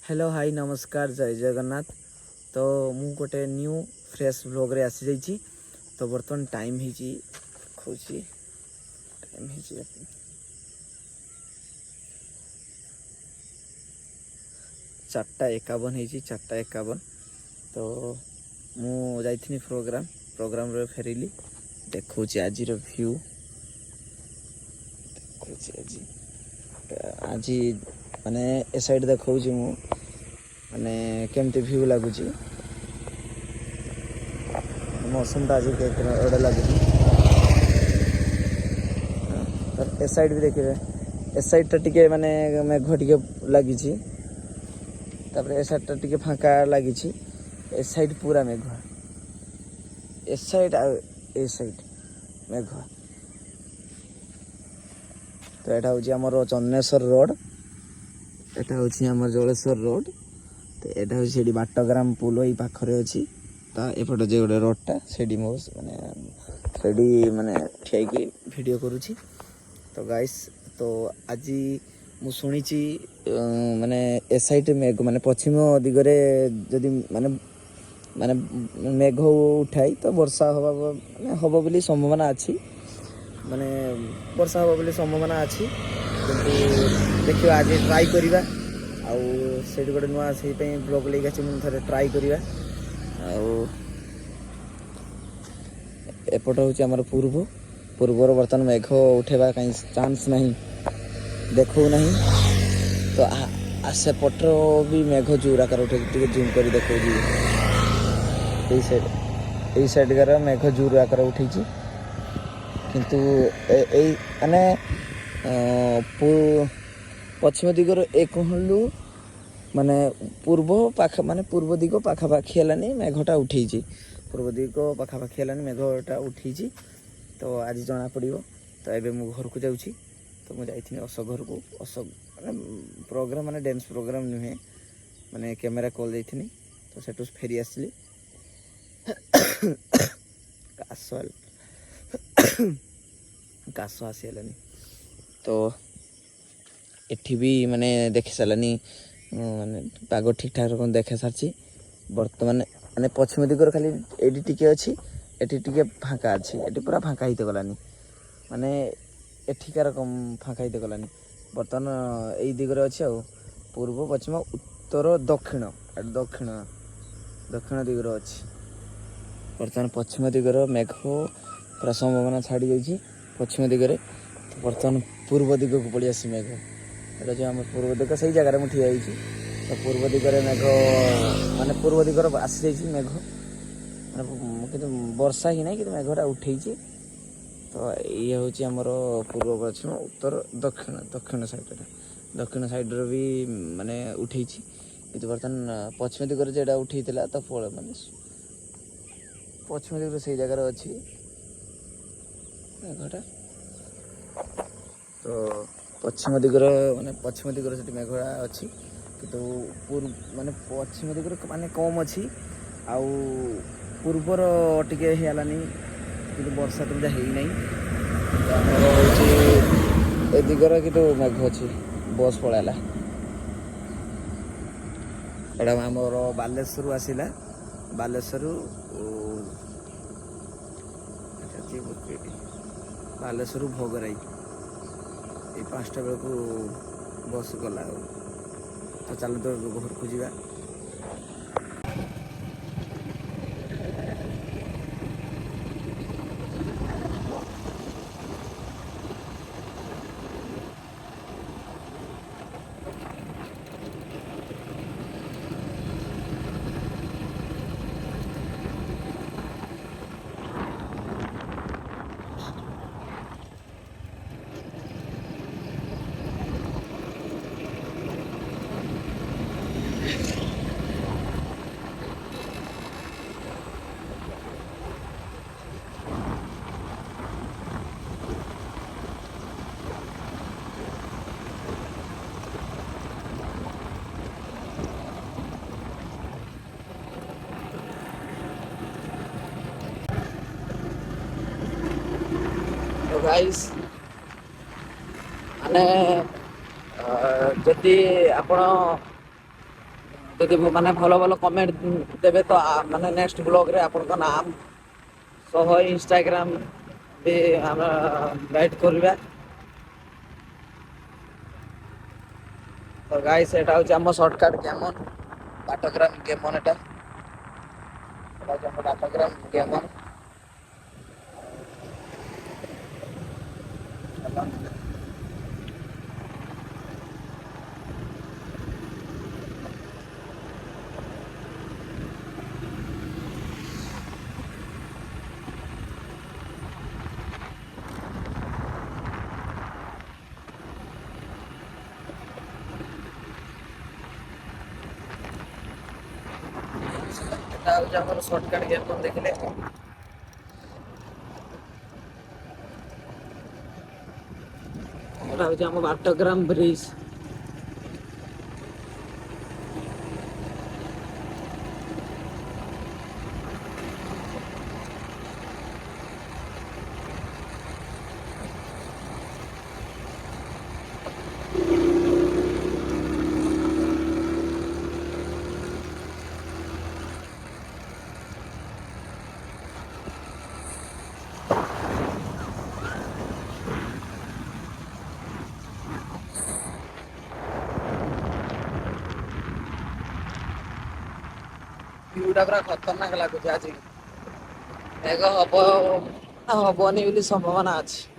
Hello hi नमस्कार जय जगन्नाथ। तो मु गोटे न्यू फ्रेश ब्लॉग रे आसी जाइए। तो बर्तमान टाइम ही खोजी टाइम ही 4:51 हो 4:51। तो मु जाइथि प्रोग्राम रे फेरिली देखो आज व्यू देखो आज माने ए साइड देखो मु माने केमती व्यू लगुच मौसम आज ओडे लगुच। ए साइड भी देखिए ए साइड टे माने मेघ टे लगी ए साइड टे फाँका लगी ए साइड पूरा मेघ ए साइड ए साइड मेघ। तो यहाँ हूँ आमर चन्नेश्वर रोड यहाँ हूँ आम जलेश्वर रोड। तो यहाँ हूँ से बाटग्राम पुल ये पाखे अच्छी एपट जो गोटे रोडटा से माने ठियाई वीडियो करुँची। तो गाइस तो आज मु शुणी माने ए साइड मेघ माने पश्चिम दिगरे जदि माने माने मेघ उठाई तो वर्षा हवा माने हम बोली संभावना अच्छी माने वर्षा हवा बोली संभावना अच्छी। देखिए आज ट्राई करवा आउ से गोटे नुआ से ब्लॉग लेके आसी मुझे थे ट्राई करवा। एपट हूँ आमर पूर्वर बर्तमान मेघ उठेबा कहीं चांस नहीं देखो नहीं। तो सेपटर भी मेघ जोर आकार उठे जूम कर देखो यही साइड कार मेघ जोर आकार उठे किंतु माने पश्चिम दिगर एक हलू माने पूर्व पाख माने पूर्व दिग पाखापाखी है मेघटा उठे पूर्व दिग पाखापाखी है मेघटा उठे। तो आज जना पड़ो। तो ये मु घर को जाऊँगी। तो मुझे अशोक घर को अशोक माने प्रोग्राम माने डांस प्रोग्राम नुहे माने कैमेरा कॉल जाइथि। तो सेठू फेरी आसली काश आसीगलानी। तो एठी भी माने देख सारानी माने पाग ठीक ठाक रकम देखे सारी बर्तमान माने पश्चिम दिगर खाली एडी टिके अच्छी एठी टिके फाँका अच्छी एठी पूरा फाँका ही गलानी माने एठिकार कम फाँका ही गलानी। बर्तमान यही दिगरे अच्छे आ पूर्व पश्चिम उत्तर दक्षिण दक्षिण दक्षिण दिगर अच्छी। बर्तमान पश्चिम दिगर मेघ पूरा संभावना छाड़ी जाइए पश्चिम दिगरे। बर्तमान पूर्व दिग को पड़ी आसी मेघ एटा जो आम पूर्व दिग से जगह मुझे ठिया होइछि। तो पूर्व दिगरे मेघ माने पूर्व दिगर आसी जाइए मेघ कि वर्षा ही ना कि मेघटा उठे। तो ये हूँ आमर पूर्व पश्चिम उत्तर दक्षिण दक्षिण साइड भी माने उठे कि बर्तमान पश्चिम दिगर जेटा उठे तो फल माने पश्चिम दिगर से जगार अच्छी मेघटा। तो पश्चिम दिगर माने पश्चिम दिगर से मेघटा अच्छी कि पूर्व माने पश्चिम दिगर माने कम अच्छी आउ पूर्वर टिके हेलानी कि वर्षा तुमदा है नहीं। ए दिगर कि मेघ अच्छी बस पलाला एटा आमर बालेश्वर आसला बालेश्वर बालेश्वर भोगराई ये 5टा बेल को बस गला। तो चलो तो घर को जा। तो गाइस माने जदि आपण ଯଦି ମାନେ ଭଲ ଭଲ କମେଣ୍ଟ ଦେବେ ତ ମାନେ ନେକ୍ସଟ ବ୍ଲଗରେ ଆପଣଙ୍କ ନାମ ସହ ଇନଷ୍ଟାଗ୍ରାମ ବି ଆମେ ଗାଇଡ଼ କରିବା। ତ ଗାଇସ୍ ଏଟା ହଉଛି ଆମ ସର୍ଟକଟ୍ କେମନ ବାଟଗ୍ରାମ କେମନ ଏଟା ହଉଛି ଆମ ବାଟଗ୍ରାମ କେମନ। ଏଟା ହଉଛି ଆମର ସର୍ଟକଟ୍ କେମନ ଦେଖିଲେ। ଏଟା ହଉଛି ଆମ ବାଟଗ୍ରାମ ବ୍ରିଜ। ଭିୟୁଟା ପୁରା ଖତରନାକ ଲାଗୁଛି ଆଜି। ମେଘ ହବ ନା ହବନି ବୋଲି ସମ୍ଭାବନା ଅଛି।